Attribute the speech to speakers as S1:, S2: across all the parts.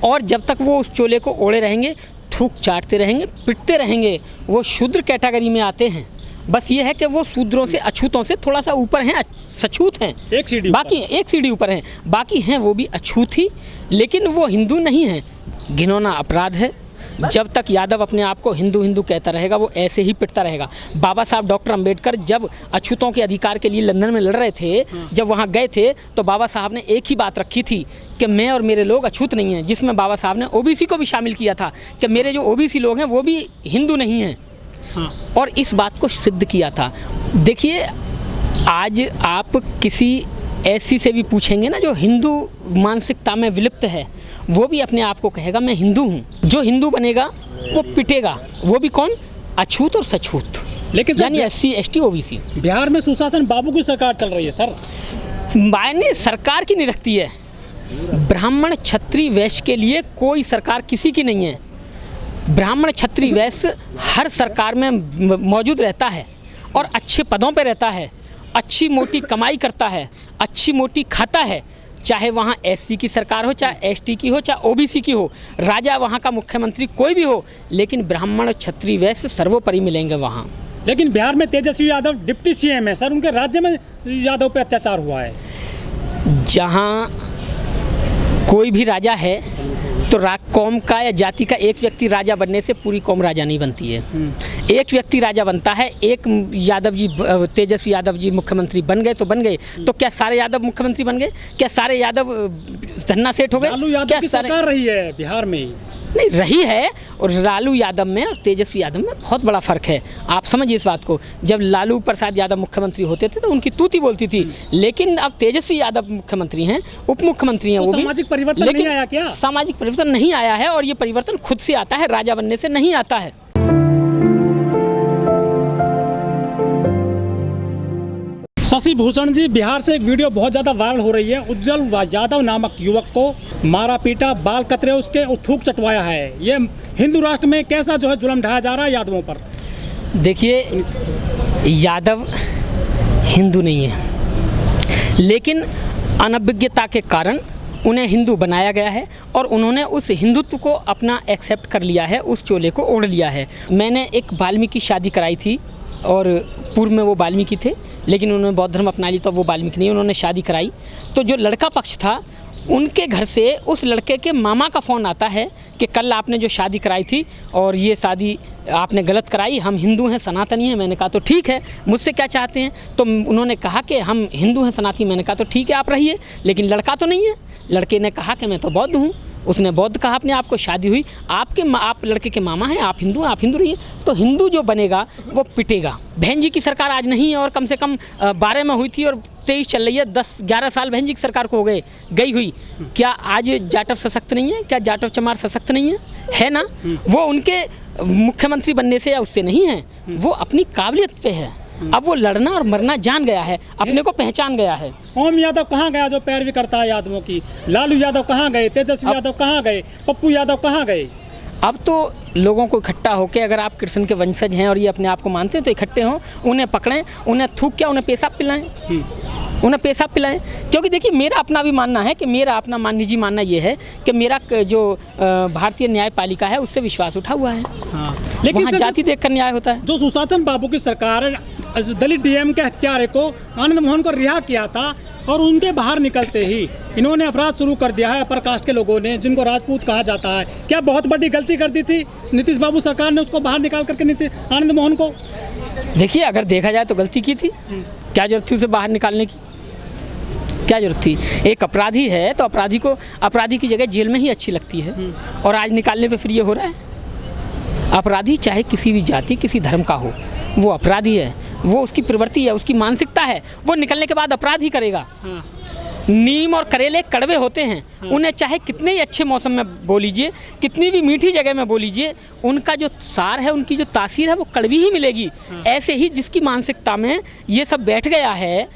S1: और जब तक वो उस चोले को ओढ़े रहेंगे, थूक चाटते रहेंगे, पिटते रहेंगे। वो शूद्र कैटेगरी में आते हैं। बस ये है कि वो शूद्रों से, अछूतों से थोड़ा सा ऊपर हैं, सछूत हैं,
S2: एक सीढ़ी
S1: बाकी एक सीढ़ी ऊपर हैं, बाकी हैं वो भी अछूत ही, लेकिन वो हिंदू नहीं हैं। घिनौना अपराध है। जब तक यादव अपने आप को हिंदू हिंदू कहता रहेगा, वो ऐसे ही पिटता रहेगा। बाबा साहब डॉक्टर अंबेडकर जब अछूतों के अधिकार के लिए लंदन में लड़ रहे थे, जब वहाँ गए थे, तो बाबा साहब ने एक ही बात रखी थी कि मैं और मेरे लोग अछूत नहीं हैं, जिसमें बाबा साहब ने ओबीसी को भी शामिल किया था कि मेरे जो ओबीसी लोग हैं वो भी हिंदू नहीं हैं। और इस बात को सिद्ध किया था। देखिए, आज आप किसी ऐसी से भी पूछेंगे ना जो हिंदू मानसिकता में विलुप्त है, वो भी अपने आप को कहेगा मैं हिंदू हूँ। जो हिंदू बनेगा वो पिटेगा, वो भी कौन? अछूत और सछूत,
S2: लेकिन
S1: यानी SC ST OBC।
S2: बिहार में सुशासन बाबू की सरकार चल रही है सर।
S1: मायने सरकार की नहीं रखती है। ब्राह्मण क्षत्रिय वैश्य के लिए कोई सरकार किसी की नहीं है। ब्राह्मण क्षत्रिय वैश्य हर सरकार में मौजूद रहता है और अच्छे पदों पर रहता है, अच्छी मोटी कमाई करता है, अच्छी मोटी खाता है। चाहे वहाँ SC की सरकार हो, चाहे ST की हो, चाहे OBC की हो, राजा वहाँ का मुख्यमंत्री कोई भी हो, लेकिन ब्राह्मण क्षत्रिय वैश्य सर्वोपरि मिलेंगे वहाँ।
S2: लेकिन बिहार में तेजस्वी यादव डिप्टी CM है सर, उनके राज्य में यादव पे अत्याचार हुआ है।
S1: जहाँ कोई भी राजा है तो कौम का या जाति का एक व्यक्ति राजा बनने से पूरी कौम राजा नहीं बनती है। एक व्यक्ति राजा बनता है। एक यादव जी, तेजस्वी यादव जी मुख्यमंत्री बन गए तो बन गए, तो क्या सारे यादव मुख्यमंत्री बन गए? क्या सारे यादव धन्ना सेठ हो गए?
S2: लालू यादव की सरकार रही है बिहार में ही।
S1: नहीं रही है, और लालू यादव में और तेजस्वी यादव में बहुत बड़ा फ़र्क है। आप समझिए इस बात को। जब लालू प्रसाद यादव मुख्यमंत्री होते थे तो उनकी तूती बोलती थी, लेकिन अब तेजस्वी यादव मुख्यमंत्री हैं, उप मुख्यमंत्री हैं, वो भी।
S2: सामाजिक परिवर्तन नहीं आया क्या?
S1: सामाजिक परिवर्तन नहीं आया है, और ये परिवर्तन खुद से आता है, राजा बनने से नहीं आता है।
S2: शशि भूषण जी, बिहार से एक वीडियो बहुत ज़्यादा वायरल हो रही है। उज्जवल यादव नामक युवक को मारा पीटा, बाल कतरे उसके और थूक चटवाया है। ये हिंदू राष्ट्र में कैसा जो है जुल्म ढाया जा रहा है यादवों पर?
S1: देखिए, यादव हिंदू नहीं है, लेकिन अनभिज्ञता के कारण उन्हें हिंदू बनाया गया है और उन्होंने उस हिंदुत्व को अपना एक्सेप्ट कर लिया है, उस चोले को ओढ़ लिया है। मैंने एक वाल्मीकि शादी कराई थी, और पूर्व में वो वाल्मीकि थे, लेकिन उन्होंने बौद्ध धर्म अपना लिया तो वो वाल्मीकि नहीं, उन्होंने शादी कराई। तो जो लड़का पक्ष था, उनके घर से उस लड़के के मामा का फ़ोन आता है कि कल आपने जो शादी कराई थी और ये शादी आपने गलत कराई, हम हिंदू हैं, सनातनी हैं। मैंने कहा तो ठीक है, मुझसे क्या चाहते हैं? तो उन्होंने कहा कि हम हिंदू हैं, सनातनी। मैंने कहा तो ठीक है, आप रहिए, लेकिन लड़का तो नहीं है। लड़के ने कहा कि मैं तो बौद्ध हूँ। उसने बौद्ध कहा अपने आप को, शादी हुई। आप लड़के के मामा हैं, आप हिंदू हैं, आप हिंदू रहिए। तो हिंदू जो बनेगा वो पिटेगा। बहन जी की सरकार आज नहीं है, और कम से कम 12 में हुई थी और 23 चल रही है। 10-11 साल बहन जी की सरकार को हो गई हुई। क्या आज जाटव सशक्त नहीं है? क्या जाटव चमार सशक्त नहीं है? है ना। वो उनके मुख्यमंत्री बनने से या उससे नहीं है, वो अपनी काबिलियत पे है। अब वो लड़ना और मरना जान गया है, अपने को पहचान गया है।
S2: ओम यादव कहाँ गया जो पैरवी करता है यादवों की? लालू यादव कहाँ गए? तेजस्वी यादव कहाँ गए? पप्पू यादव कहाँ गए?
S1: अब तो लोगों को इकट्ठा होकर, अगर आप कृष्ण के वंशज हैं और ये अपने आप को मानते हैं, तो इकट्ठे हों, उन्हें पकड़ें, उन्हें थूक क्या, उन्हें पेशाब पिलाएं, उन्हें पेशाब पिलाएं। क्योंकि देखिए, मेरा अपना भी मानना है कि मेरा अपना निजी मानना ये है कि मेरा जो भारतीय न्यायपालिका है उससे विश्वास उठा हुआ है। लेकिन वहाँ जाति देखकर न्याय होता है।
S2: जो सुशासन बाबू की सरकार दलित DM के हत्यारे को, आनंद मोहन को रिहा किया था, और उनके बाहर निकलते ही इन्होंने अपराध शुरू कर दिया है अपर कास्ट के लोगों ने, जिनको राजपूत कहा जाता है। क्या बहुत बड़ी गलती कर दी थी नीतीश बाबू सरकार ने उसको बाहर निकाल करके आनंद मोहन को?
S1: देखिए, अगर देखा जाए तो गलती की थी। क्या जरूरत थी उसे बाहर निकालने की? क्या जरूरत थी? एक अपराधी है तो अपराधी की जगह जेल में ही अच्छी लगती है, और आज निकालने पे फिर ये हो रहा है। अपराधी चाहे किसी भी जाति, किसी धर्म का हो, वो अपराधी है, वो उसकी प्रवृत्ति है, उसकी मानसिकता है, वो निकलने के बाद अपराध ही करेगा। नीम और करेले कड़वे होते हैं, उन्हें चाहे कितने ही अच्छे मौसम में बो लीजिए, कितनी भी मीठी जगह में बो लीजिए, उनका जो सार है, उनकी जो तासीर है, वो कड़वी ही मिलेगी। ऐसे ही जिसकी मानसिकता में ये सब बैठ गया है,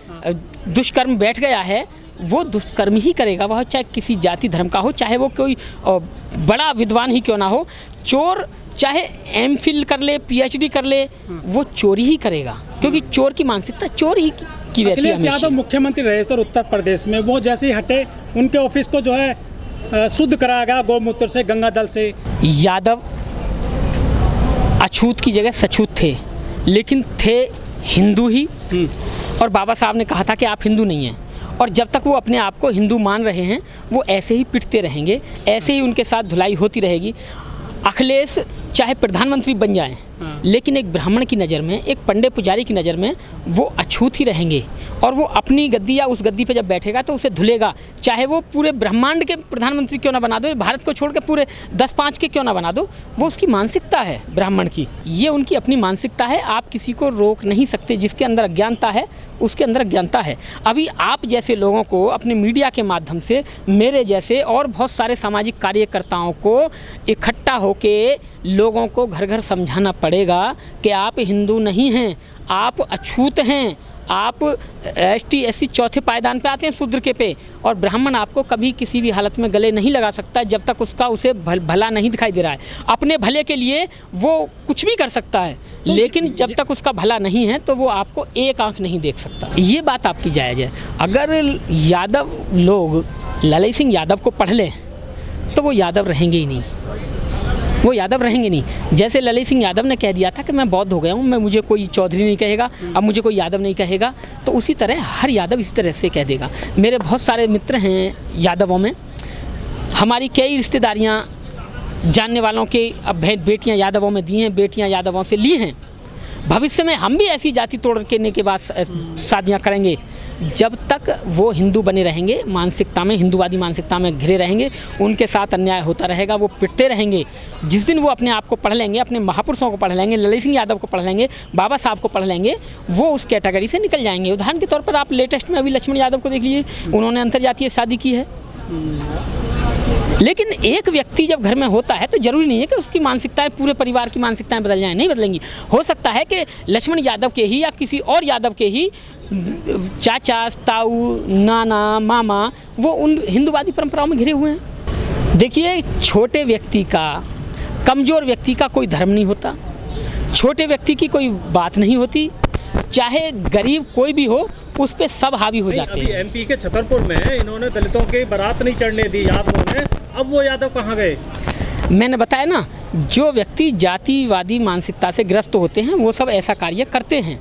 S1: दुष्कर्म बैठ गया है, वो दुष्कर्म ही करेगा। वह चाहे किसी जाति धर्म का हो, चाहे वो कोई बड़ा विद्वान ही क्यों ना हो। चोर चाहे MPhil कर ले, PhD कर ले, वो चोरी ही करेगा, क्योंकि चोर की मानसिकता चोर ही की रहती है।
S2: अखिलेश यादव मुख्यमंत्री रहे सर उत्तर प्रदेश में, वो जैसे ही हटे, उनके ऑफिस को जो है शुद्ध कराया गया गौमूत्र से, गंगा जल से।
S1: यादव अछूत की जगह सछूत थे, लेकिन थे हिंदू ही। और बाबा साहब ने कहा था कि आप हिंदू नहीं हैं, और जब तक वो अपने आप को हिंदू मान रहे हैं वो ऐसे ही पिटते रहेंगे, ऐसे ही उनके साथ धुलाई होती रहेगी। अखिलेश चाहे प्रधानमंत्री बन जाए, लेकिन एक ब्राह्मण की नज़र में, एक पंडे पुजारी की नज़र में वो अछूत ही रहेंगे। और वो अपनी गद्दी या उस गद्दी पे जब बैठेगा तो उसे धुलेगा, चाहे वो पूरे ब्रह्मांड के प्रधानमंत्री क्यों ना बना दो, भारत को छोड़ के पूरे 10-5 के क्यों ना बना दो, वो उसकी मानसिकता है ब्राह्मण की। ये उनकी अपनी मानसिकता है, आप किसी को रोक नहीं सकते। जिसके अंदर अज्ञानता है उसके अंदर अज्ञानता है। अभी आप जैसे लोगों को अपने मीडिया के माध्यम से, मेरे जैसे और बहुत सारे सामाजिक कार्यकर्ताओं को इकट्ठा होके लोगों को घर घर समझाना पड़ेगा कि आप हिंदू नहीं हैं, आप अछूत हैं, आप ST SC चौथे पायदान पे आते हैं शूद्र के पे, और ब्राह्मण आपको कभी किसी भी हालत में गले नहीं लगा सकता जब तक उसे भला नहीं दिखाई दे रहा है। अपने भले के लिए वो कुछ भी कर सकता है, लेकिन जब तक उसका भला नहीं है तो वो आपको एक आंख नहीं देख सकता। ये बात आपकी जायज़ है। अगर यादव लोग ललित सिंह यादव को पढ़ लें तो वो यादव रहेंगे ही नहीं, वो यादव रहेंगे नहीं। जैसे ललित सिंह यादव ने कह दिया था कि मैं बौद्ध हो गया हूँ, मैं मुझे कोई चौधरी नहीं कहेगा, अब मुझे कोई यादव नहीं कहेगा, तो उसी तरह हर यादव इसी तरह से कह देगा। मेरे बहुत सारे मित्र हैं यादवों में, हमारी कई रिश्तेदारियाँ जानने वालों के अब बेटियाँ यादवों में दी हैं, बेटियाँ यादवों से ली हैं। भविष्य में हम भी ऐसी जाति तोड़ने के बाद शादियाँ करेंगे। जब तक वो हिंदू बने रहेंगे, मानसिकता में, हिंदूवादी मानसिकता में घिरे रहेंगे, उनके साथ अन्याय होता रहेगा, वो पिटते रहेंगे। जिस दिन वो अपने आप को पढ़ लेंगे, अपने महापुरुषों को पढ़ लेंगे, ललित सिंह यादव को पढ़ लेंगे, बाबा साहब को पढ़ लेंगे, वो उस कैटेगरी से निकल जाएंगे। उदाहरण के तौर पर आप लेटेस्ट में अभी लक्ष्मण यादव को देख लीजिए, उन्होंने अंतर्जातीय शादी की है। लेकिन एक व्यक्ति जब घर में होता है तो जरूरी नहीं है कि उसकी मानसिकताएं, पूरे परिवार की मानसिकताएं बदल जाएं, नहीं बदलेंगी। हो सकता है कि लक्ष्मण यादव के ही या किसी और यादव के ही चाचा, ताऊ, नाना, मामा वो उन हिंदूवादी परंपराओं में घिरे हुए हैं। देखिए, छोटे व्यक्ति का, कमज़ोर व्यक्ति का कोई धर्म नहीं होता, छोटे व्यक्ति की कोई बात नहीं होती, चाहे गरीब कोई भी हो उस पे सब हावी हो जाते हैं।
S2: MP के छतरपुर में इन्होंने दलितों की बारात नहीं चढ़ने दी यादवों ने, अब वो यादव कहाँ गए?
S1: मैंने बताया ना, जो व्यक्ति जातिवादी मानसिकता से ग्रस्त होते हैं वो सब ऐसा कार्य करते हैं।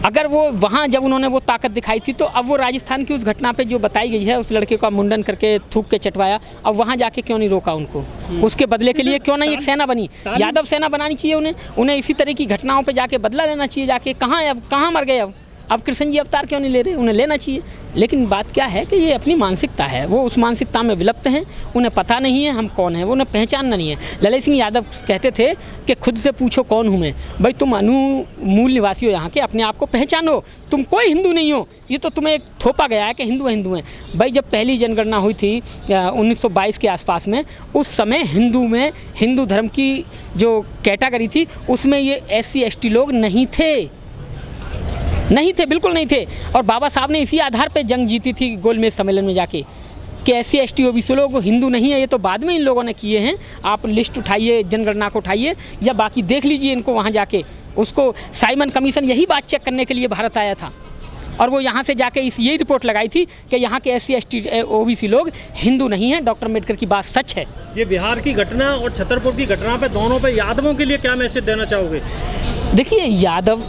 S1: अगर वो वहाँ जब उन्होंने वो ताकत दिखाई थी, तो अब वो राजस्थान की उस घटना पे जो बताई गई है, उस लड़के का मुंडन करके थूक के चटवाया, अब वहाँ जाके क्यों नहीं रोका उनको? उसके बदले के लिए क्यों नहीं एक सेना बनी? यादव सेना बनानी चाहिए उन्हें इसी तरह की घटनाओं पे जाके बदला लेना चाहिए। जाके कहाँ मर गए अब कृष्ण जी अवतार क्यों नहीं ले रहे? उन्हें लेना चाहिए। लेकिन बात क्या है कि ये अपनी मानसिकता है, वो उस मानसिकता में विलुप्त हैं, उन्हें पता नहीं है हम कौन हैं, वो उन्हें पहचानना नहीं है। ललित सिंह यादव कहते थे कि खुद से पूछो कौन हूँ मैं। भाई, तुम मूल निवासी हो यहाँ के, अपने आप को पहचानो, तुम कोई हिंदू नहीं हो। ये तो तुम्हें एक थोपा गया है कि हिंदू हैं। भाई, जब पहली जनगणना हुई थी 1922 के आसपास में, उस समय हिंदू धर्म की जो कैटेगरी थी उसमें ये SC ST लोग नहीं थे, बिल्कुल नहीं थे। और बाबा साहब ने इसी आधार पे जंग जीती थी गोलमेज सम्मेलन में जाके कि SC ST OBC लोग हिंदू नहीं है। ये तो बाद में इन लोगों ने किए हैं। आप लिस्ट उठाइए, जनगणना को उठाइए या बाकी देख लीजिए इनको वहाँ जाके। उसको साइमन कमीशन यही बात चेक करने के लिए भारत आया था, और वो यहाँ से जाके यही रिपोर्ट लगाई थी कि यहाँ के SC ST OBC लोग हिंदू नहीं हैं। डॉक्टर अम्बेडकर की बात सच है।
S2: ये बिहार की घटना और छतरपुर की घटना पे, दोनों पे यादवों के लिए क्या मैसेज देना चाहोगे?
S1: देखिए, यादव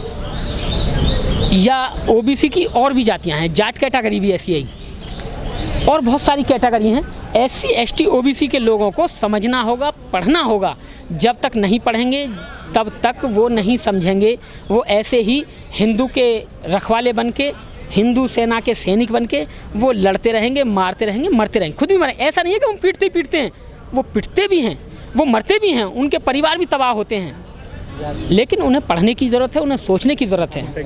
S1: या OBC की और भी जातियां हैं, जाट कैटेगरी भी ऐसी है और बहुत सारी कैटेगरी हैं। SC ST OBC के लोगों को समझना होगा, पढ़ना होगा। जब तक नहीं पढ़ेंगे तब तक वो नहीं समझेंगे। वो ऐसे ही हिंदू के रखवाले बन के, हिंदू सेना के सैनिक बन के वो लड़ते रहेंगे, मारते रहेंगे, मरते रहेंगे, खुद भी मरे। ऐसा नहीं है कि वो पीटते हैं, वो पिटते भी हैं, वो मरते भी हैं, उनके परिवार भी तबाह होते हैं। लेकिन उन्हें पढ़ने की ज़रूरत है, उन्हें सोचने की ज़रूरत है।